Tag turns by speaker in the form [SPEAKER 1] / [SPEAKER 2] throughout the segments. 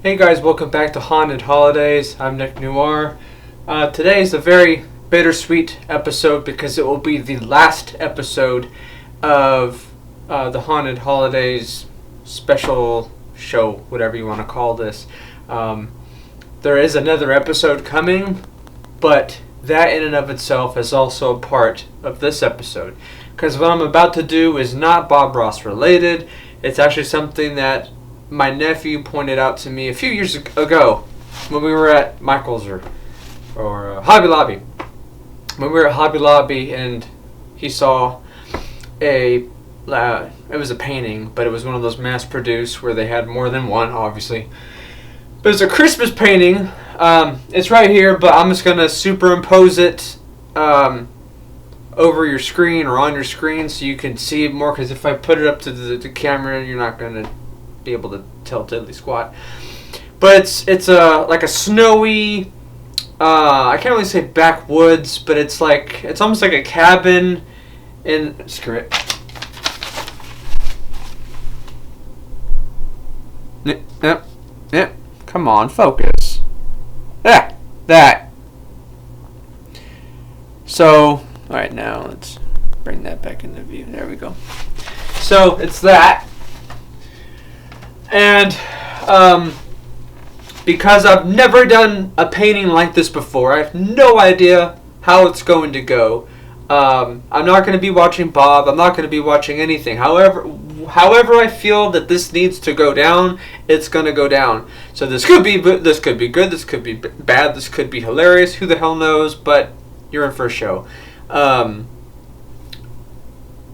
[SPEAKER 1] Hey guys, welcome back to Haunted Holidays. I'm Nick Noir. Today is a very bittersweet episode because it will be the last episode of the Haunted Holidays special show, whatever you want to call this. There is another episode coming, but that in and of itself is also a part of this episode. Because what I'm about to do is not Bob Ross related. It's actually something that my nephew pointed out to me a few years ago when we were at Michael's or Hobby Lobby. When we were at Hobby Lobby and he saw it was a painting, but it was one of those mass-produced where they had more than one, obviously. But it's a Christmas painting. It's right here, but I'm just going to superimpose it over your screen or on your screen so you can see it more, because if I put it up to the camera, you're not going to be able to tell diddly squat. But it's like a snowy, I can't really say backwoods, but it's almost like a cabin in, screw it. Yep. Come on, focus. Yeah, that. So, alright, now let's bring that back into view. There we go. So, it's that. And because I've never done a painting like this before, I have no idea how it's going to go. I'm not going to be watching Bob. I'm not going to be watching anything. However I feel that this needs to go down, it's going to go down. So this could be good, this could be bad, this could be hilarious. Who the hell knows? But you're in for a show. And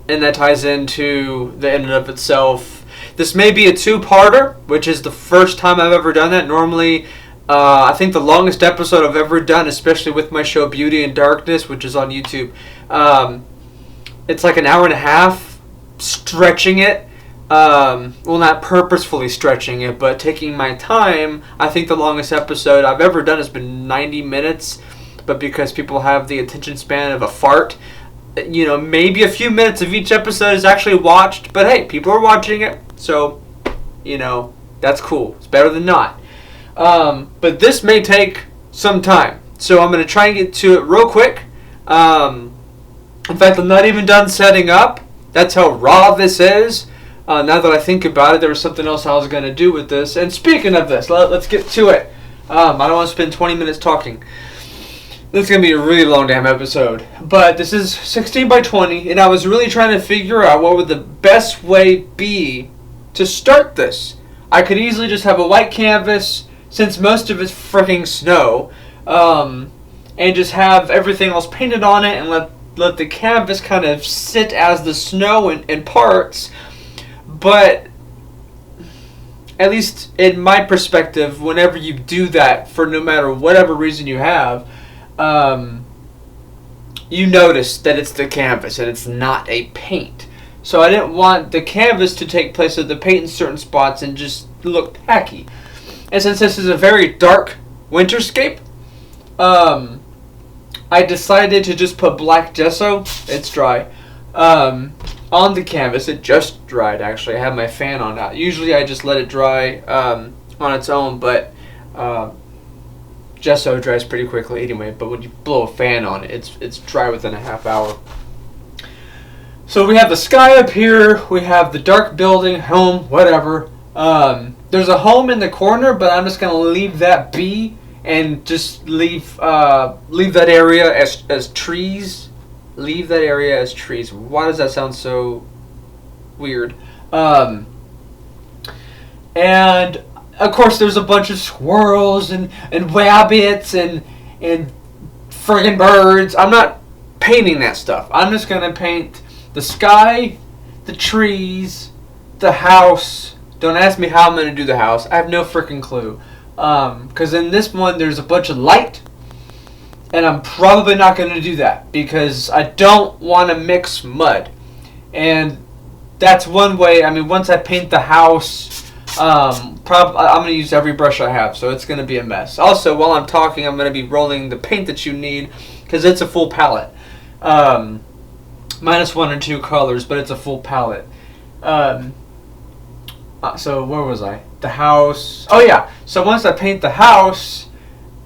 [SPEAKER 1] that ties into the in and of itself. This may be a two-parter, which is the first time I've ever done that. Normally, I think the longest episode I've ever done, especially with my show Beauty and Darkness, which is on YouTube, it's like an hour and a half, stretching it. Well, not purposefully stretching it, but taking my time. I think the longest episode I've ever done has been 90 minutes, but because people have the attention span of a fart, maybe a few minutes of each episode is actually watched, but hey, people are watching it, so, that's cool. It's better than not. But this may take some time, so I'm going to try and get to it real quick. In fact, I'm not even done setting up. That's how raw this is. Now that I think about it, there was something else I was going to do with this. And speaking of this, let's get to it. I don't want to spend 20 minutes talking. This is going to be a really long damn episode. But this is 16 by 20, and I was really trying to figure out what would the best way be to start this. I could easily just have a white canvas, since most of it's freaking snow, and just have everything else painted on it and let the canvas kind of sit as the snow in parts. But at least in my perspective, whenever you do that, for no matter whatever reason you have, you notice that it's the canvas and it's not a paint. So I didn't want the canvas to take place of the paint in certain spots and just look tacky. And since this is a very dark winterscape, I decided to just put black gesso, it's dry, on the canvas. It just dried, actually. I have my fan on now. Usually I just let it dry on its own, but gesso dries pretty quickly anyway, but when you blow a fan on it, it's dry within a half hour. So we have the sky up here, we have the dark building, home, whatever. There's a home in the corner, but I'm just going to leave that be and just leave that area as trees. Leave that area as trees. Why does that sound so weird? And of course, there's a bunch of squirrels and rabbits and friggin' birds. I'm not painting that stuff. I'm just gonna paint the sky, the trees, the house. Don't ask me how I'm gonna do the house. I have no freaking clue. Because in this one, there's a bunch of light, and I'm probably not gonna do that because I don't want to mix mud. And that's one way. I mean, once I paint the house, I'm going to use every brush I have, so it's going to be a mess. Also, while I'm talking, I'm going to be rolling the paint that you need, because it's a full palette. Minus one or two colors, but it's a full palette. So where was I? The house. Oh yeah. So once I paint the house,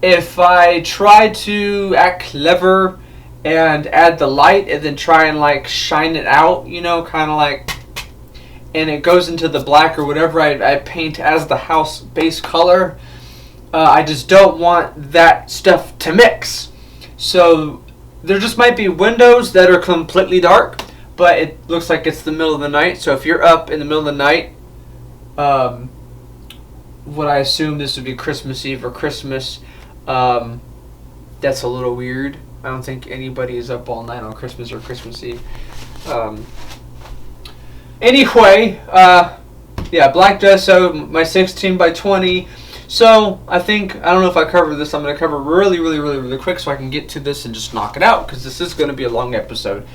[SPEAKER 1] if I try to act clever and add the light and then try and like shine it out, you know, kind of like, and it goes into the black or whatever I paint as the house base color, I just don't want that stuff to mix. So there just might be windows that are completely dark, but it looks like it's the middle of the night. So if you're up in the middle of the night, what I assume this would be Christmas Eve or Christmas, that's a little weird. I don't think anybody is up all night on Christmas or Christmas Eve. Anyway, yeah, black gesso, my 16 by 20. So I think, I don't know if I covered this, I'm going to cover really quick so I can get to this and just knock it out, because this is going to be a long episode.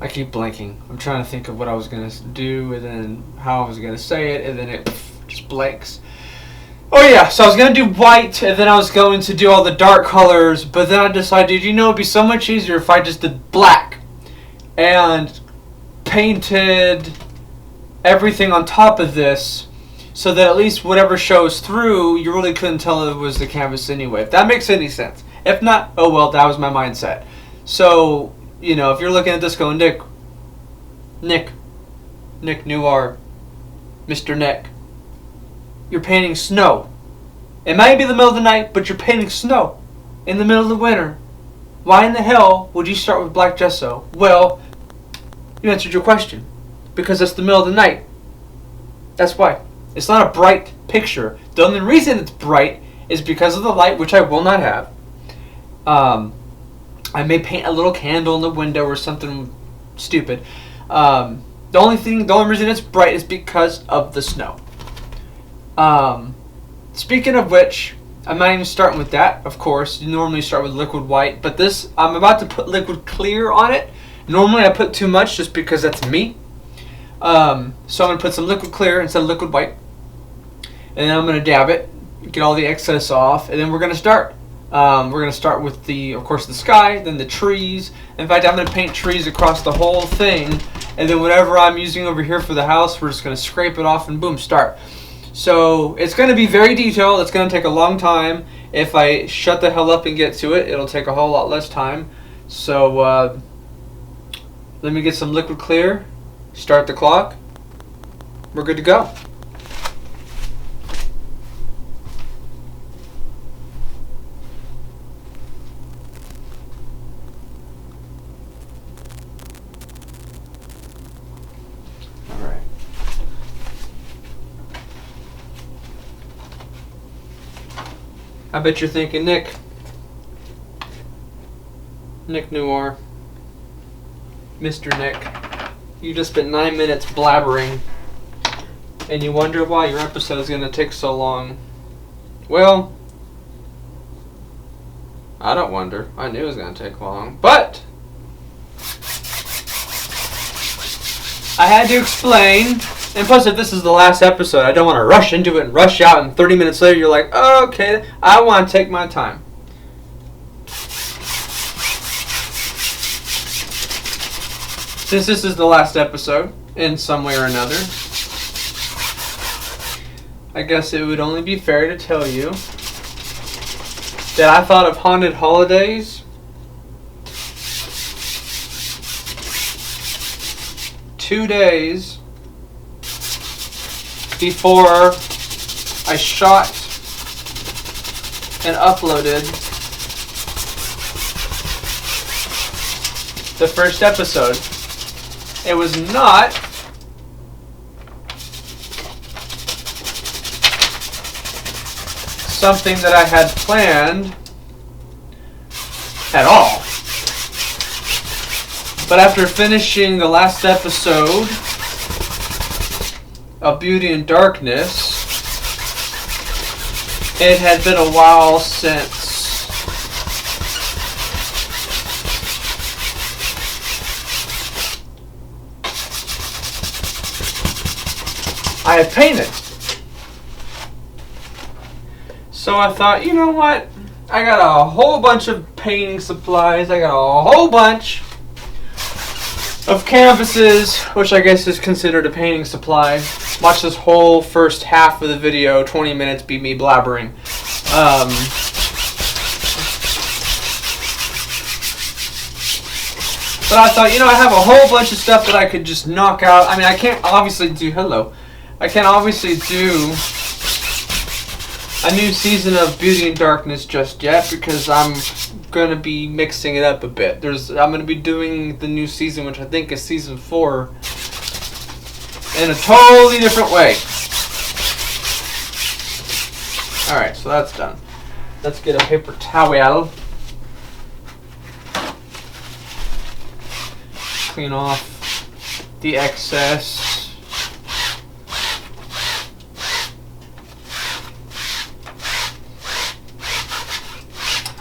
[SPEAKER 1] I keep blanking. I'm trying to think of what I was going to do and then how I was going to say it, and then it just blanks. Oh yeah, so I was going to do white, and then I was going to do all the dark colors, but then I decided, you know, it'd be so much easier if I just did black and painted everything on top of this, so that at least whatever shows through, you really couldn't tell it was the canvas anyway. If that makes any sense. If not, oh well, that was my mindset. So, you know, if you're looking at this going, Nick Noir, Mr. Nick, you're painting snow. It might be the middle of the night, but you're painting snow in the middle of the winter. Why in the hell would you start with black gesso? Well, you answered your question. Because it's the middle of the night. That's why. It's not a bright picture. The only reason it's bright is because of the light, which I will not have. I may paint a little candle in the window or something stupid. The only reason it's bright is because of the snow. Speaking of which, I'm not even starting with that, of course. You normally start with liquid white, but this, I'm about to put liquid clear on it. Normally I put too much just because that's me. So I'm going to put some liquid clear instead of liquid white. And then I'm going to dab it, get all the excess off, and then we're going to start. We're going to start with, of course, the sky, then the trees. In fact, I'm going to paint trees across the whole thing, and then whatever I'm using over here for the house, we're just going to scrape it off and boom, start. So it's going to be very detailed. It's going to take a long time. If I shut the hell up and get to it, it'll take a whole lot less time. So let me get some liquid clear, start the clock. We're good to go. I bet you're thinking, Nick Noir, Mr. Nick, you just spent 9 minutes blabbering, and you wonder why your episode is going to take so long. Well, I don't wonder. I knew it was going to take long, but I had to explain. And plus, if this is the last episode, I don't want to rush into it and rush out, and 30 minutes later you're like, oh, okay, I want to take my time. Since this is the last episode, in some way or another, I guess it would only be fair to tell you that I thought of Haunted Holidays 2 days before I shot and uploaded the first episode. It was not something that I had planned at all. But after finishing the last episode of Beauty and Darkness, it had been a while since I had painted. So I thought, you know what? I got a whole bunch of painting supplies. I got a whole bunch. of canvases, which I guess is considered a painting supply. Watch this whole first half of the video, 20 minutes, be me blabbering. But I thought, I have a whole bunch of stuff that I could just knock out. I mean, I can't obviously do a new season of Beauty and Darkness just yet, because I'm going to be mixing it up a bit. I'm going to be doing the new season, which I think is season 4, in a totally different way. Alright, so that's done. Let's get a paper towel. Clean off the excess.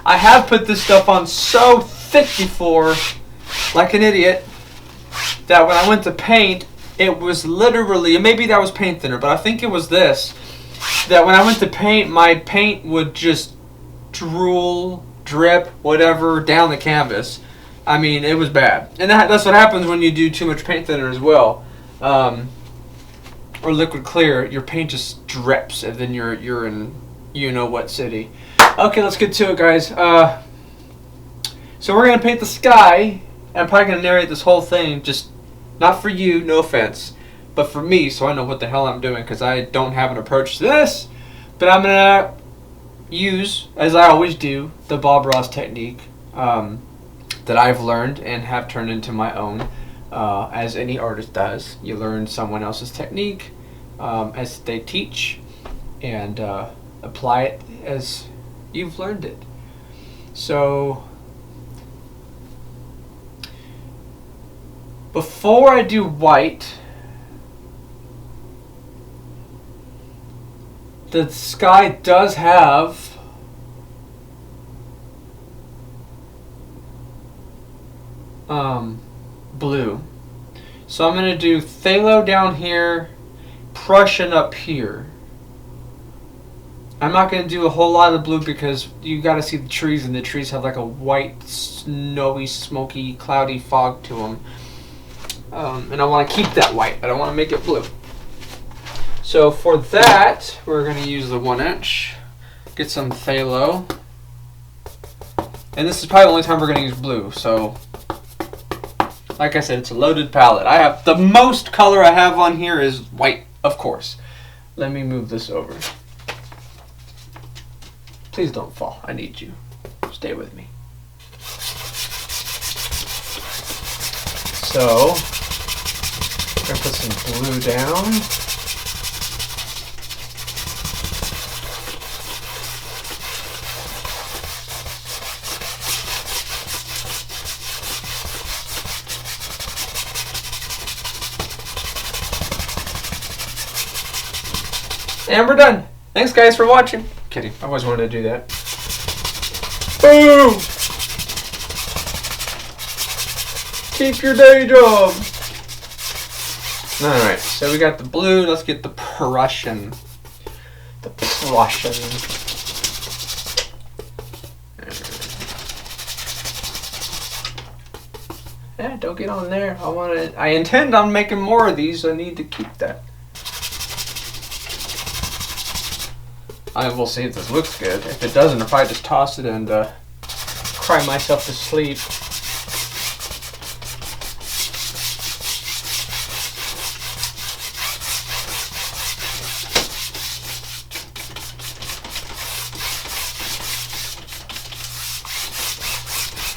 [SPEAKER 1] I have put this stuff on so thick before, like an idiot, that when I went to paint, it was literally, maybe that was paint thinner, but I think it was this, that when I went to paint, my paint would just drool, drip, whatever, down the canvas. I mean, it was bad. And that's what happens when you do too much paint thinner as well. Or liquid clear, your paint just drips, and then you're in you-know-what city. Okay, let's get to it, guys. So we're going to paint the sky. And I'm probably going to narrate this whole thing, just not for you, no offense, but for me, so I know what the hell I'm doing, because I don't have an approach to this. But I'm going to use, as I always do, the Bob Ross technique. That I've learned and have turned into my own, as any artist does. You learn someone else's technique as they teach, and apply it as you've learned it. So before I do white, the sky does have blue. So I'm going to do phthalo down here, Prussian up here. I'm not going to do a whole lot of blue because you got to see the trees, and the trees have like a white, snowy, smoky, cloudy fog to them. And I want to keep that white. I don't want to make it blue. So for that, we're going to use the 1-inch. Get some phthalo. And this is probably the only time we're going to use blue, so like I said, it's a loaded palette. I have the most color I have on here is white, of course. Let me move this over. Please don't fall. I need you. Stay with me. So, I'm going to put some blue down. And we're done. Thanks, guys, for watching. Kidding. I always wanted to do that. Boom! Keep your day job. Alright, so we got the blue. Let's get the Prussian. The Prussian. Yeah, don't get on there. I intend on making more of these. I need to keep that. I will see if this looks good. If it doesn't, if I just toss it and cry myself to sleep.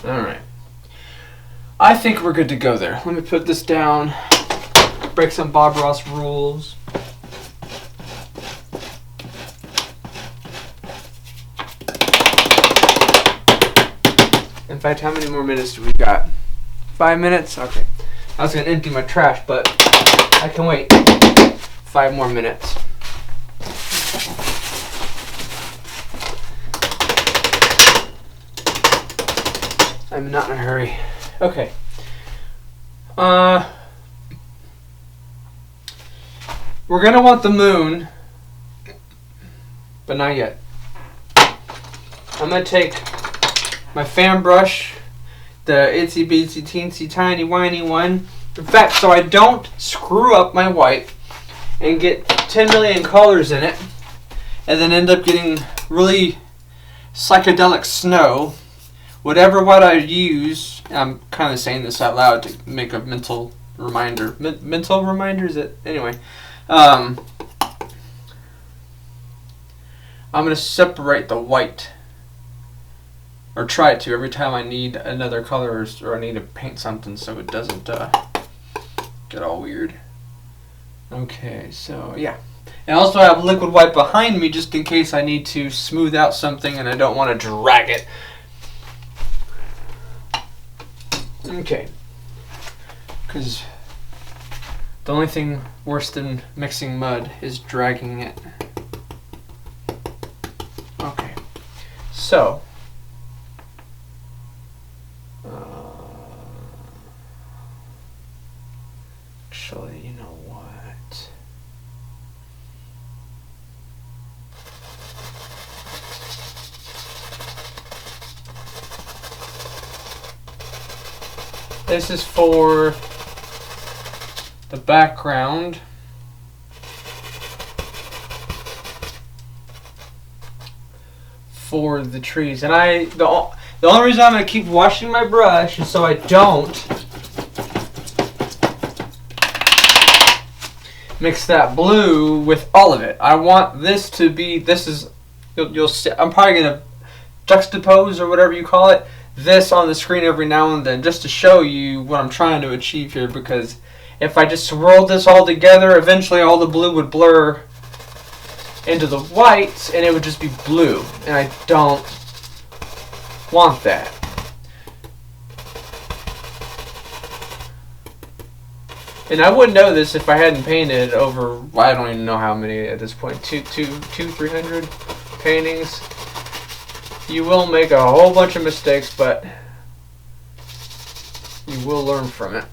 [SPEAKER 1] Alright. I think we're good to go there. Let me put this down. Break some Bob Ross rules. In fact, how many more minutes do we got? 5 minutes? Okay. I was going to empty my trash, but I can wait. 5 more minutes. I'm not in a hurry. Okay. We're going to want the moon, but not yet. I'm going to take my fan brush, the itsy bitsy teensy tiny whiny one, In fact, so I don't screw up my white and get 10 million colors in it and then end up getting really psychedelic snow. Whatever white I use, I'm kind of saying this out loud to make a mental reminder. Mental reminder, is it? Anyway. I'm going to separate the white, or try to, every time I need another color or I need to paint something so it doesn't get all weird. Okay, so yeah. And also I have liquid white behind me just in case I need to smooth out something and I don't want to drag it. Okay. Because the only thing worse than mixing mud is dragging it. Okay. So. Actually, you know what? This is for the background. For the trees. And the only reason I'm going to keep washing my brush is so I don't mix that blue with all of it. I want this to be, you'll see, I'm probably going to juxtapose or whatever you call it, this on the screen every now and then just to show you what I'm trying to achieve here, because if I just swirled this all together, eventually all the blue would blur into the white and it would just be blue, and I don't want that. And I wouldn't know this if I hadn't painted over, I don't even know how many at this point, 300 paintings. You will make a whole bunch of mistakes, but you will learn from it.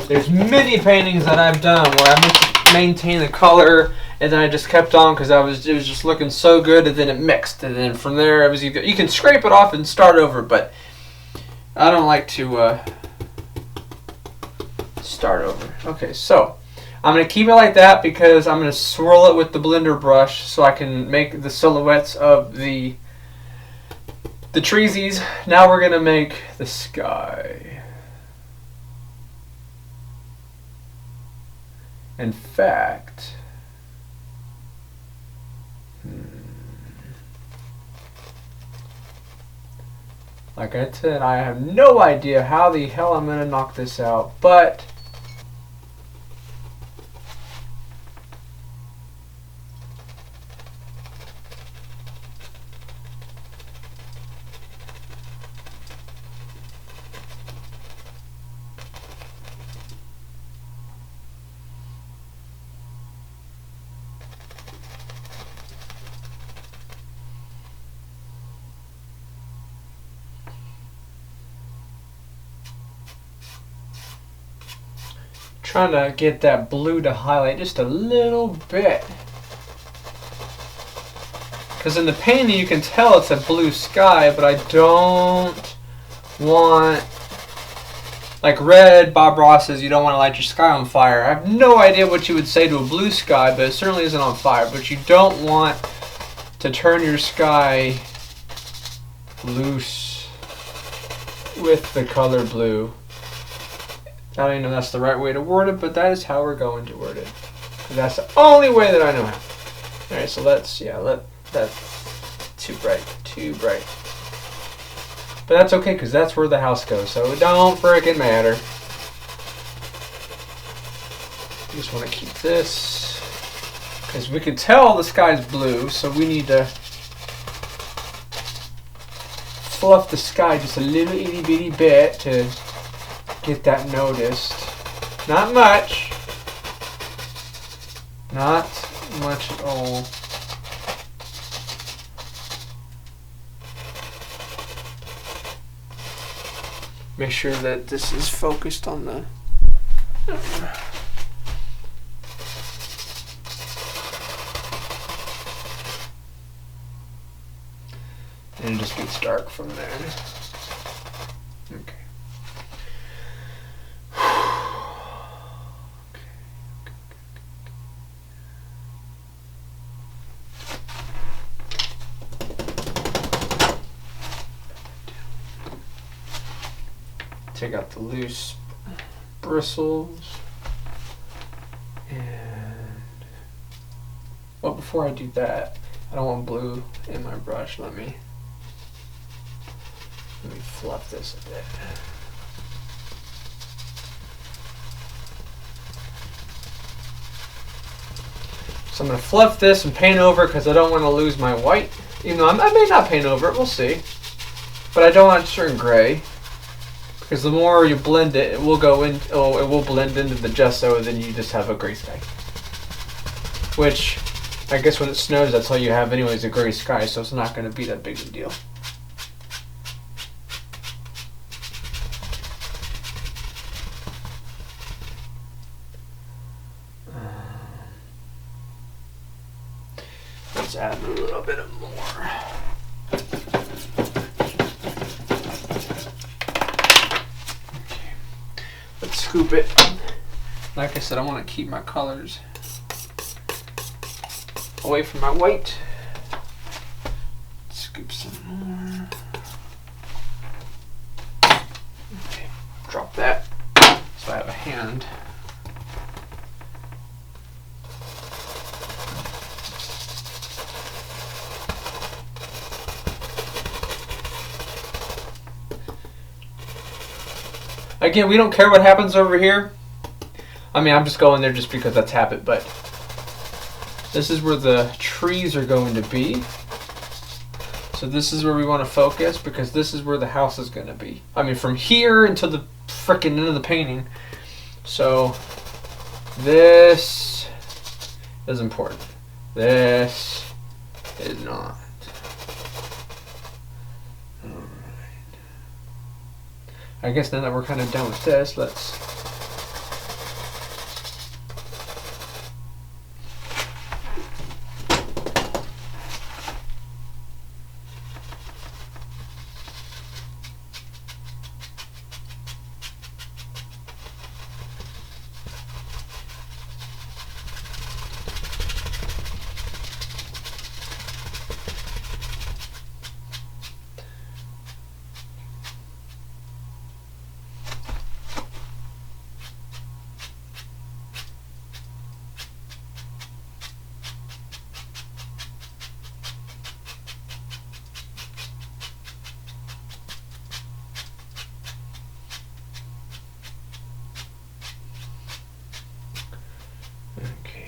[SPEAKER 1] There's many paintings that I've done where I maintained the color and then I just kept on because it was just looking so good, and then it mixed, and then from there it was either, you can scrape it off and start over, but I don't like to start over. Okay, so I'm going to keep it like that because I'm going to swirl it with the blender brush so I can make the silhouettes of the treesies. Now we're going to make the sky. In fact, like I said, I have no idea how the hell I'm going to knock this out, but trying to get that blue to highlight just a little bit. Because in the painting you can tell it's a blue sky, but I don't want, like red, Bob Ross says you don't want to light your sky on fire. I have no idea what you would say to a blue sky, but it certainly isn't on fire. But you don't want to turn your sky loose with the color blue. I don't even know if that's the right way to word it, but that is how we're going to word it. That's the only way that I know how. Alright, so that's too bright. But that's okay, because that's where the house goes, so it don't freaking matter. Just want to keep this, because we can tell the sky's blue, so we need to fluff the sky just a little itty bitty bit to get that noticed. Not much. Not much at all. Make sure that this is focused on the and it just gets dark from there. Okay. Take out the loose bristles. And well, before I do that, I don't want blue in my brush. Let me fluff this a bit. So I'm going to fluff this and paint over because I don't want to lose my white. Even though I may not paint over it, we'll see. But I don't want to turn gray. Because the more you blend it, it will blend into the gesso, and then you just have a gray sky. Which, I guess when it snows, that's all you have anyways, a gray sky, so it's not going to be that big of a deal. Let's add a little bit more. Scoop it. Like I said, I want to keep my colors away from my white. Scoop some more. Okay, drop that so I have a hand. Again, we don't care what happens over here. I mean, I'm just going there just because that's habit, but this is where the trees are going to be. So this is where we want to focus because this is where the house is going to be. I mean, from here until the frickin' end of the painting. So this is important. This is not. I guess now that we're kind of done with this, let's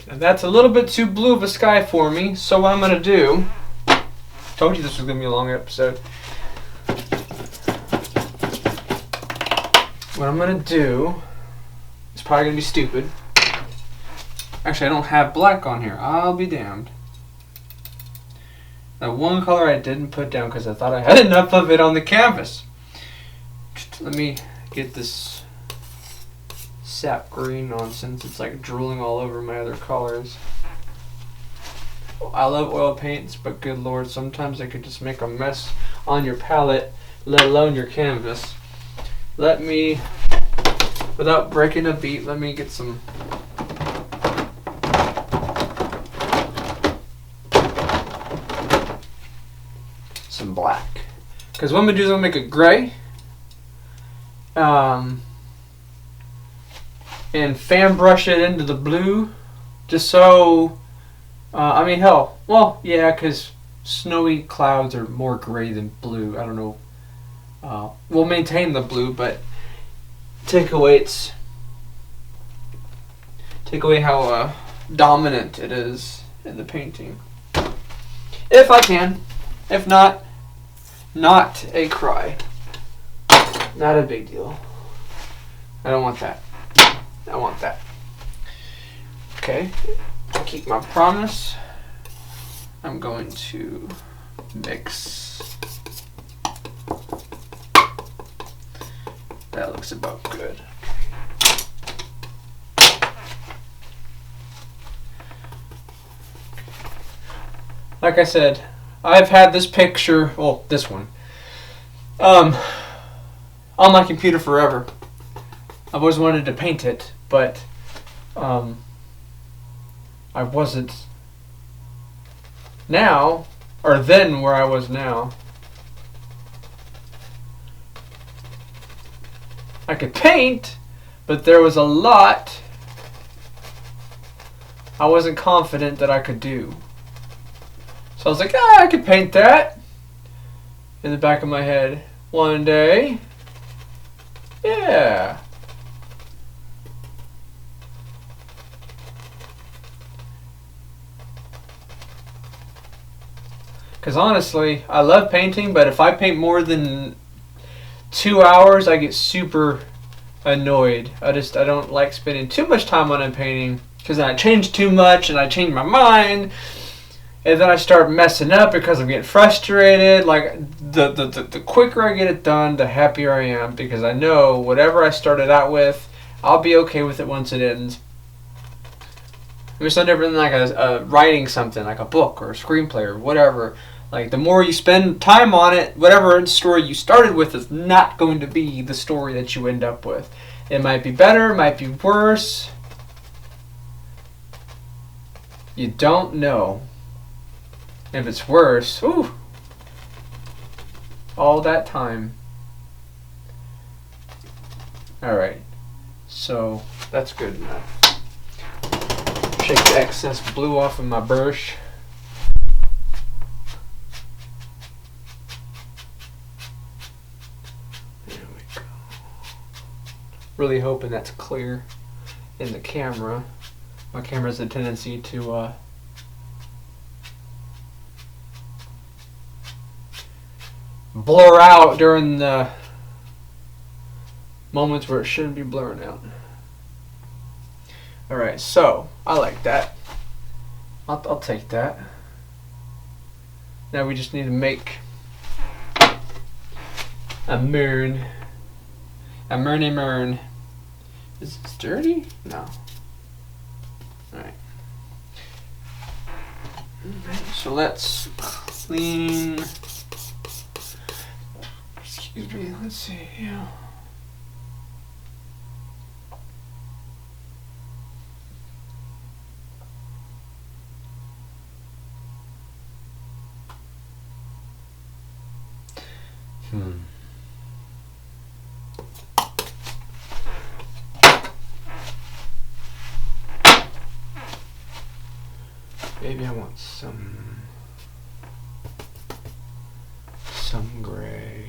[SPEAKER 1] now that's a little bit too blue of a sky for me, so what I'm going to do, told you this was going to be a long episode. What I'm going to do is probably going to be stupid. Actually, I don't have black on here. I'll be damned. That one color I didn't put down because I thought I had enough of it on the canvas. Let me get this sap green nonsense. It's like drooling all over my other colors. I love oil paints, but good lord, sometimes they could just make a mess on your palette, let alone your canvas. Let me, without breaking a beat, let me get some black. Because what I'm going to do is I'm going to make it gray. And fan brush it into the blue, just so, I mean, hell, well, yeah, because snowy clouds are more gray than blue. I don't know. We'll maintain the blue, but take away how dominant it is in the painting. If I can. If not, not a cry. Not a big deal. I don't want that. I want that. Okay, to keep my promise, I'm going to mix. That looks about good. Like I said, I've had this picture, well, this one. on my computer forever. I've always wanted to paint it, but I wasn't now, or then where I was now. I could paint, but there was a lot I wasn't confident that I could do. So I was like, I could paint that. In the back of my head. One day. Yeah. Because honestly, I love painting, but if I paint more than 2 hours, I get super annoyed. I don't like spending too much time on a painting, because then I change too much and I change my mind, and then I start messing up because I'm getting frustrated. Like the quicker I get it done, the happier I am, because I know whatever I started out with, I'll be okay with it once it ends. It's no different than like writing something, like a book or a screenplay or whatever. Like, the more you spend time on it, whatever story you started with is not going to be the story that you end up with. It might be better, might be worse. You don't know. If it's worse, ooh, all that time. Alright, so that's good enough. Shake the excess blue off of my brush. Really hoping that's clear in the camera. My camera has a tendency to blur out during the moments where it shouldn't be blurring out. Alright, so I like that. I'll take that. Now we just need to make a moon. A moon. Is it dirty? No. Alright. So let's clean. Excuse me, let's see. Yeah. Maybe I want some gray.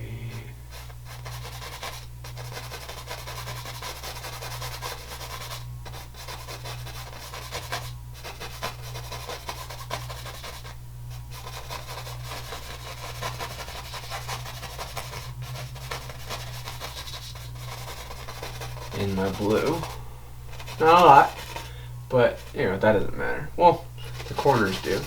[SPEAKER 1] In my blue. Not a lot, but you know, that doesn't matter. Well, the corners do.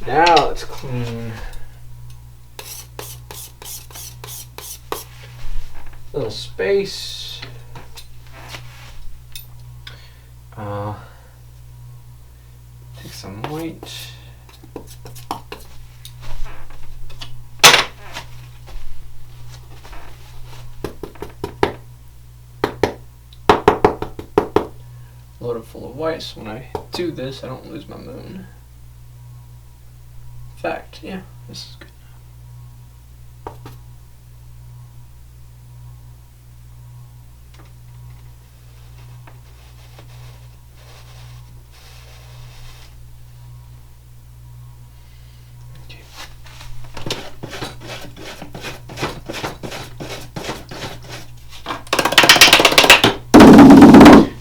[SPEAKER 1] Now let's clean little space. Take some white. Load it full of white, so when I do this, I don't lose my moon. In fact, yeah, this is good.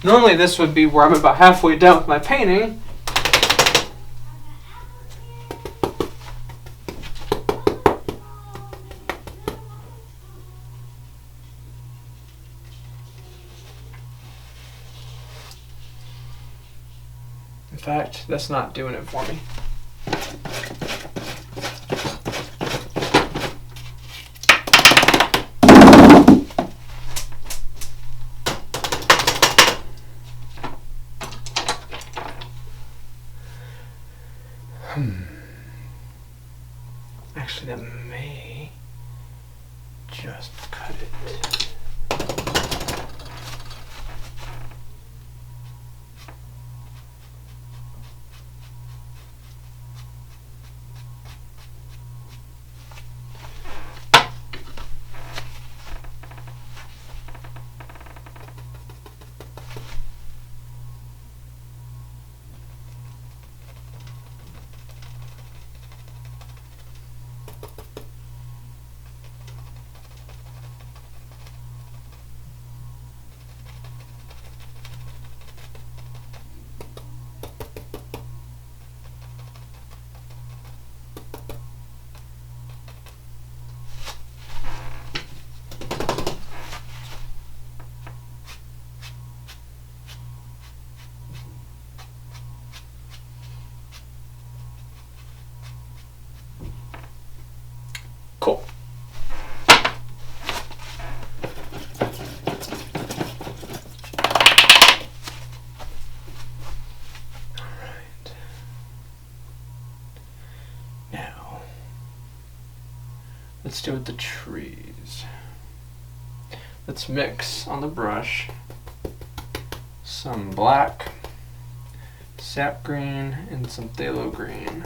[SPEAKER 1] Normally this would be where I'm about halfway done with my painting. In fact, that's not doing it for me. Actually, that may just cut it. Cool. Alright. Now, let's do it with the trees. Let's mix on the brush some black, sap green, and some phthalo green.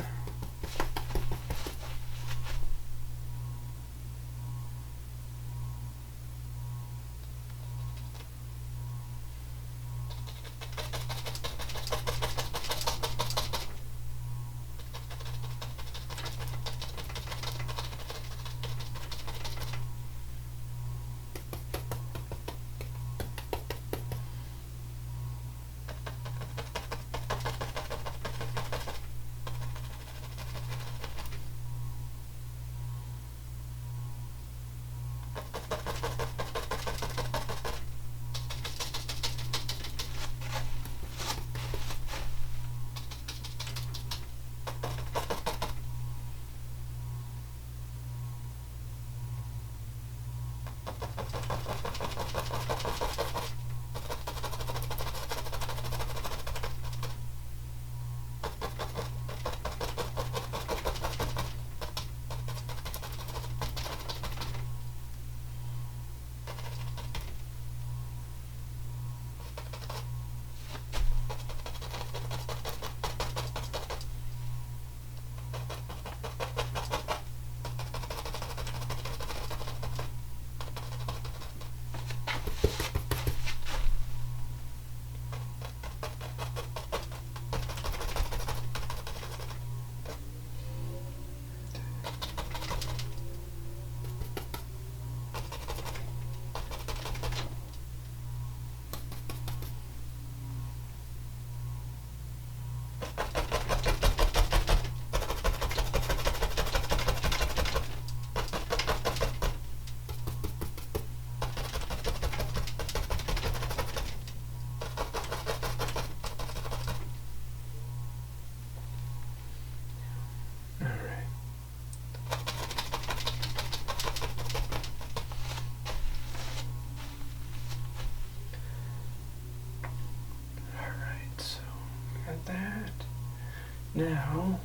[SPEAKER 1] Now,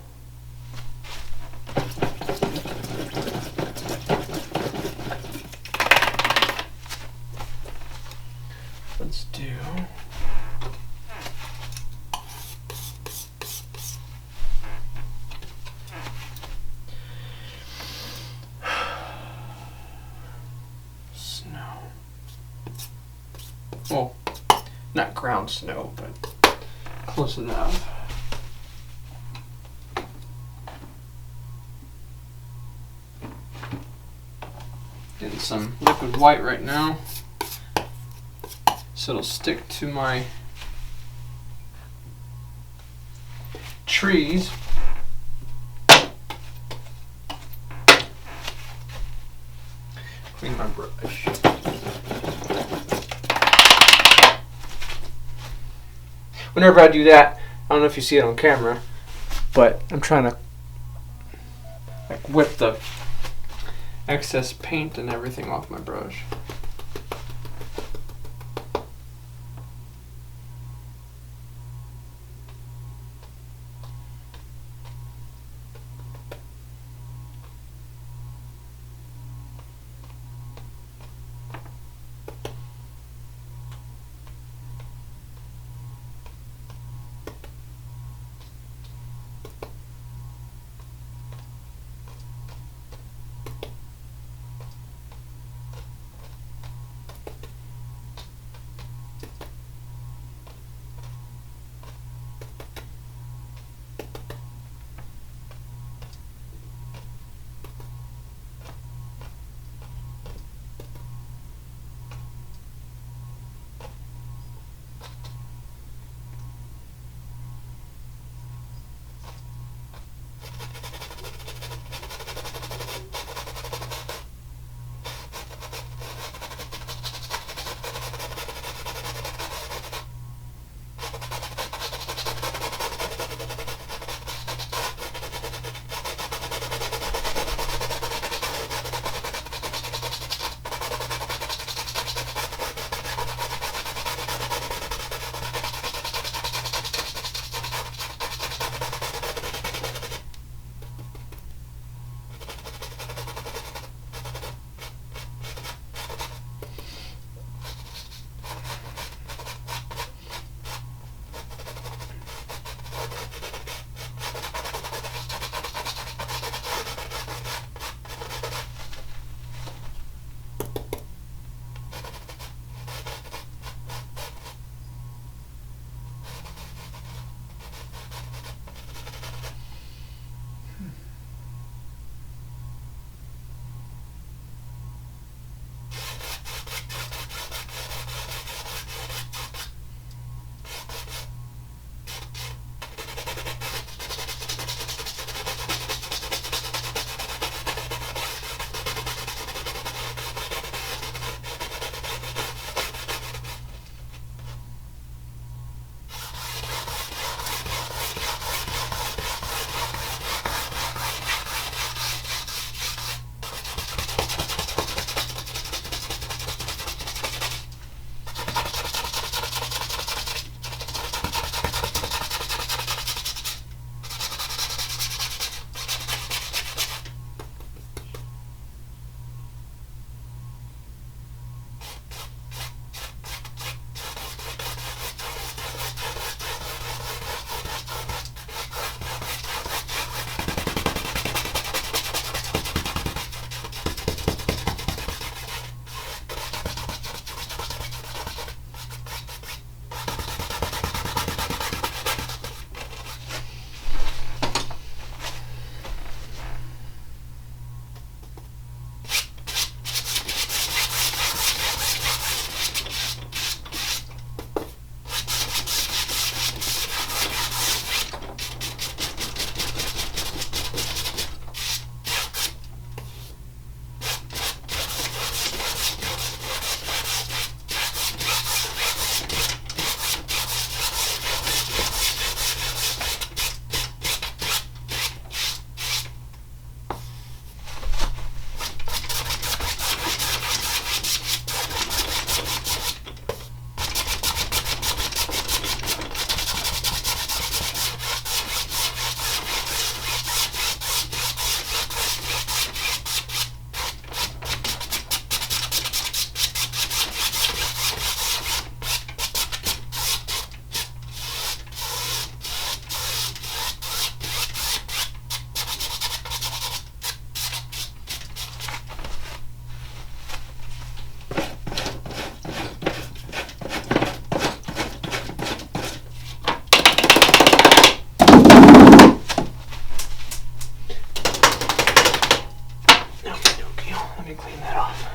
[SPEAKER 1] let's do snow. Well, not ground snow, but close enough. Getting some liquid white right now, so it'll stick to my trees. Clean my brush. Whenever I do that, I don't know if you see it on camera, but I'm trying to like whip the excess paint and everything off my brush. Let me clean that off.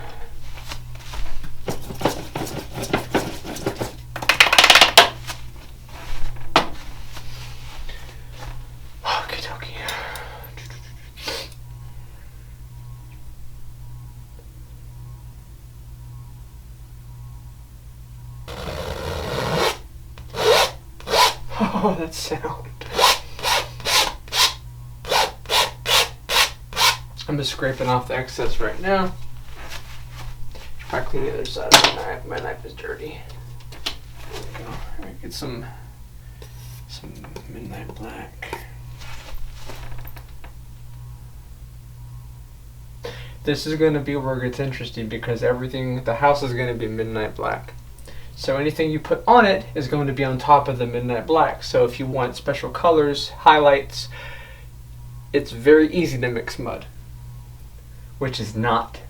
[SPEAKER 1] Okie dokie. Oh, that sound. I'm just scraping off the excess right now. Try to clean the other side of the knife. My knife is dirty. There we go. All right, get some midnight black. This is going to be where it gets interesting because the house is going to be midnight black. So anything you put on it is going to be on top of the midnight black. So if you want special colors, highlights, it's very easy to mix mud, which is not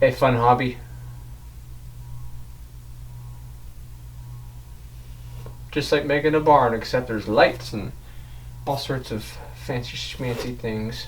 [SPEAKER 1] a fun hobby. Just like making a barn, except there's lights and all sorts of fancy schmancy things.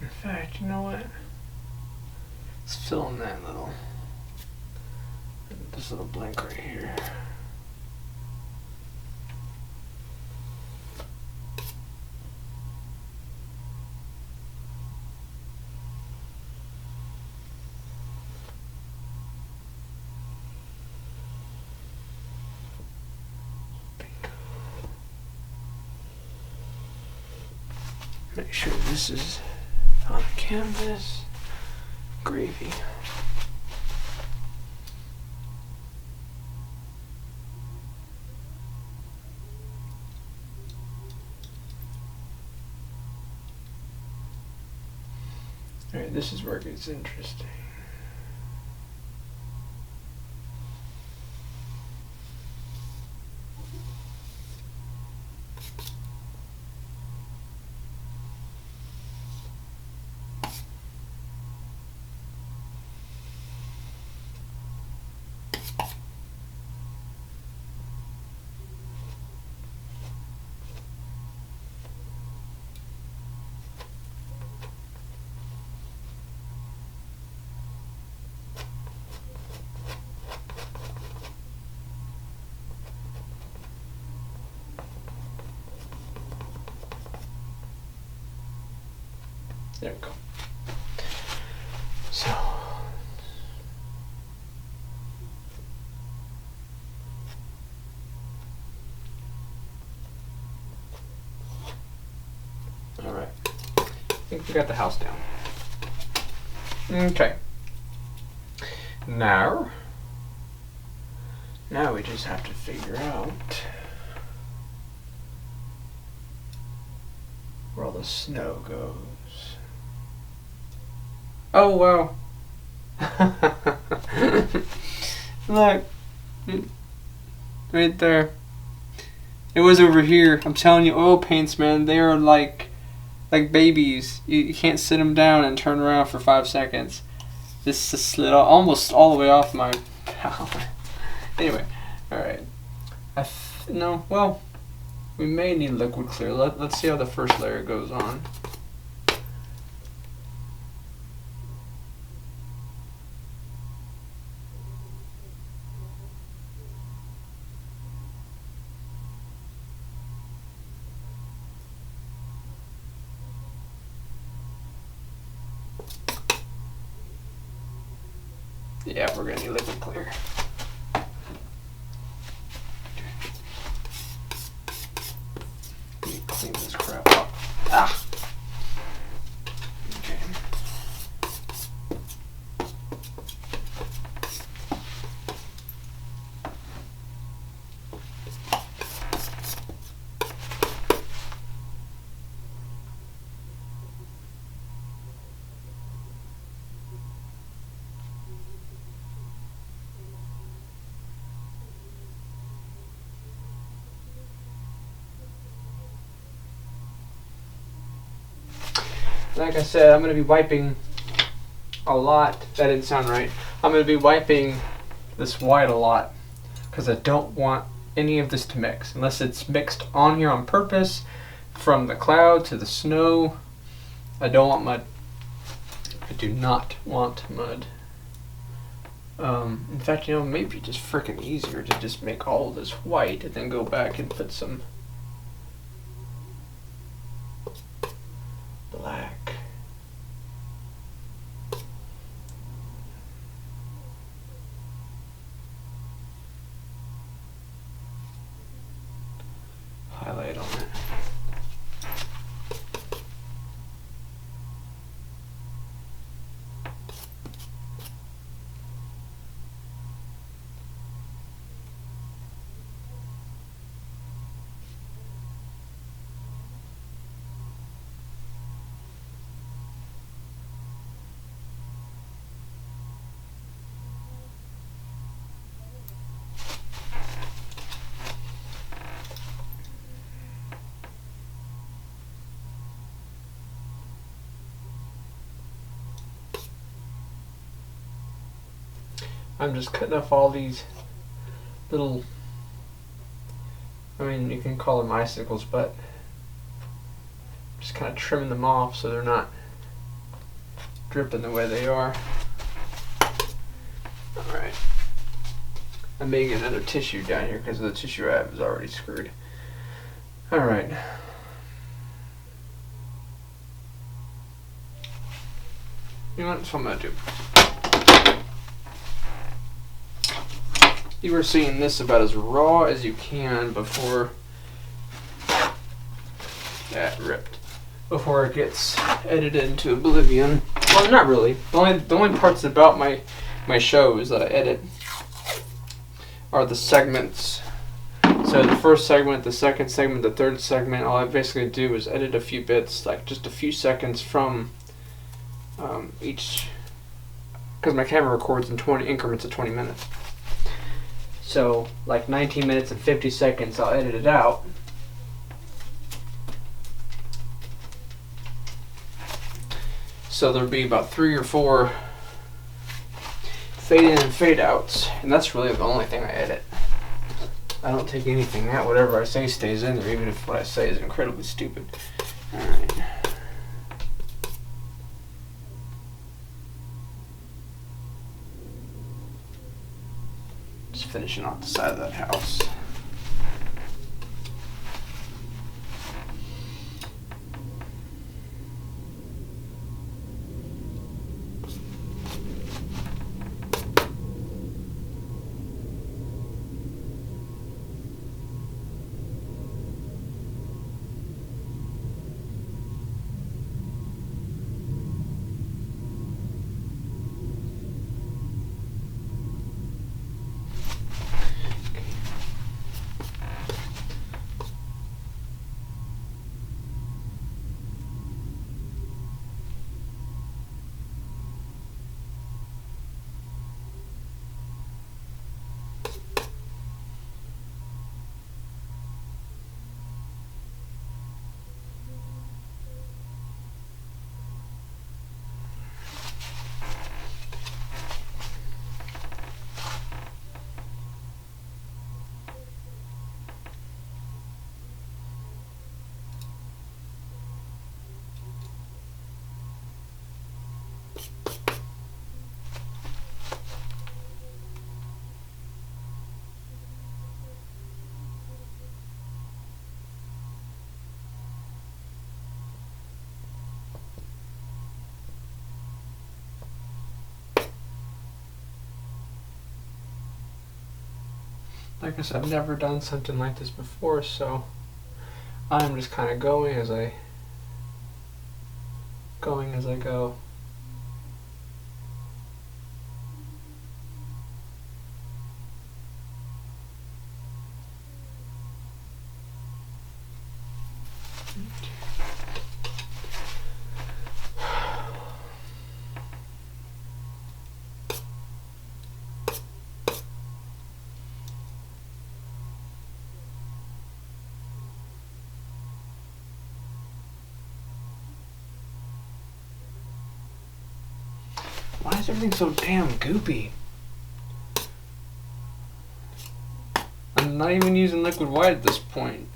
[SPEAKER 1] In fact, you know what? Let's fill in this little blank right here. Make sure this is on the canvas. Gravy. Alright, this is where it gets interesting. There we go. So, think we got the house down. Okay. Now we just have to figure out where all the snow goes. Oh, wow. Look. Right there. It was over here. I'm telling you, oil paints, man, they are like babies. You can't sit them down and turn around for 5 seconds. This just slid almost all the way off my palette. Anyway, alright. No, well, we may need liquid clear. Let's see how the first layer goes on. Yeah, we're gonna need liquid clear. Let me clean this crap up. Ah! Okay. Like I said, I'm going to be wiping a lot. That didn't sound right. I'm going to be wiping this white a lot because I don't want any of this to mix. Unless it's mixed on here on purpose from the cloud to the snow. I don't want mud. I do not want mud. In fact, you know, maybe just freaking easier to just make all of this white and then go back and put some black. Highlight on it. I'm just cutting off all these little, I mean, you can call them icicles, but just kind of trimming them off so they're not dripping the way they are. Alright. I'm making another tissue down here because the tissue I have is already screwed. Alright. You know what? That's what I'm going to do. You are seeing this about as raw as you can before that ripped. Before it gets edited into oblivion. Well, not really. The only parts about my shows that I edit are the segments. So the first segment, the second segment, the third segment, all I basically do is edit a few bits, like just a few seconds from each, because my camera records in 20 increments of 20 minutes. So, like 19 minutes and 50 seconds, I'll edit it out. So there'll be about 3 or 4 fade in and fade outs, and that's really the only thing I edit. I don't take anything out. Whatever I say stays in there, even if what I say is incredibly stupid. Alright. Just finishing off the side of that house. like I said, I've never done something like this before, so I'm just kind of going as I go. Why is everything so damn goopy? I'm not even using liquid white at this point.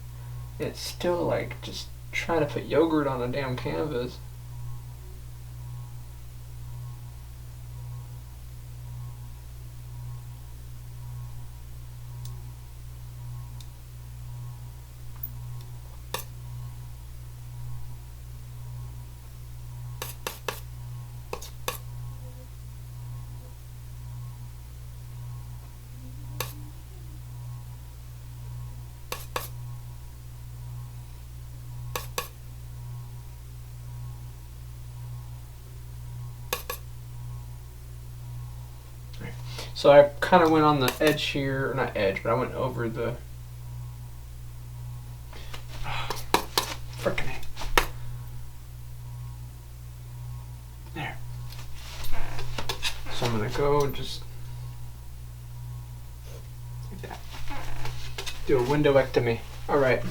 [SPEAKER 1] It's still like just trying to put yogurt on a damn canvas. So I kind of went on the edge here, or not edge, but I went over the frickin' there. So I'm gonna go just like that. Do a windowectomy. All right.